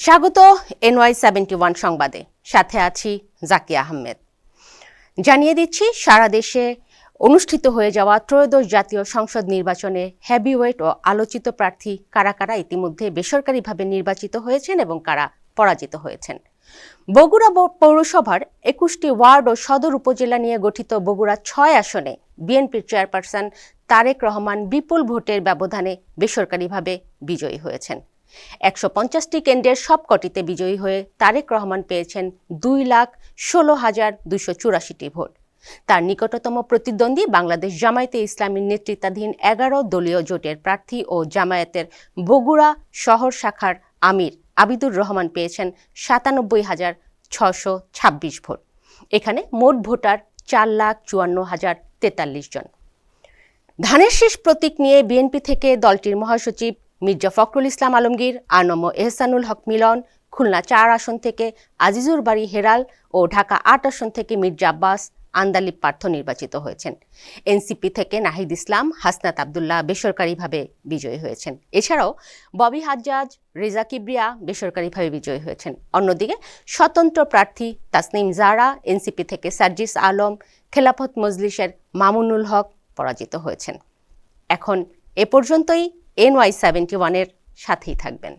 স্বাগত NY71 সংবাদে, সাথে আছি জাকিয়া আহমেদ। জানিয়ে দিচ্ছি, সারা দেশে অনুষ্ঠিত হয়ে যাওয়া ত্রয়োদশ জাতীয় সংসদ নির্বাচনে হেভিওয়েট ও আলোচিত প্রার্থী কারা কারা ইতিমধ্যে বেসরকারিভাবে নির্বাচিত হয়েছেন এবং কারা পরাজিত হয়েছেন। বগুড়া পৌরসভার 21টি ওয়ার্ড ও সদর উপজেলা নিয়ে গঠিত বগুড়া 6 আসনে বিএনপির চেয়ারপারসন তারেক রহমান বিপুল ভোটের ব্যবধানে বেসরকারিভাবে বিজয়ী হয়েছেন। 150টি কেন্দ্রের সবকটিতে বিজয়ী হয়ে তারেক রহমান পেয়েছেন 2,16,284টি ভোট। তার নিকটতম প্রতিদ্বন্দ্বী বাংলাদেশ জামায়াতে ইসলামীর নেতৃত্বাধীন 11 দলীয় জোটের প্রার্থী ও জামায়াতের বগুড়া শহর শাখার আমির আবিদুর রহমান পেয়েছেন 97,626 ভোট। এখানে মোট ভোটার 4,54,043 জন। ধানের শীষ প্রতীক নিয়ে বিএনপি থেকে দলটির মহাসচিব মির্জা ফখরুল ইসলাম আলমগীর, আনম এহসানুল হক মিলন, খুলনা 4 আসন থেকে আজিজুর বাড়ি হেরাল ও ঢাকা 8 আসন থেকে মির্জা আব্বাস আন্দালিব পার্থ নির্বাচিত হয়েছেন। এনসিপি থেকে নাহিদ ইসলাম, হাসনাত আবদুল্লাহ বেসরকারিভাবে বিজয়ী হয়েছেন। এছাড়াও ববি হাজ্জাজ, রেজা কিবরিয়া বেসরকারিভাবে বিজয়ী হয়েছেন। অন্যদিকে স্বতন্ত্র প্রার্থী তাসনিম জারা, এনসিপি থেকে সার্জিস আলম, খেলাফত মজলিসের মামুনুল হক পরাজিত হয়েছেন। এখন এ পর্যন্তই। NY71 এর সাথেই থাকবেন।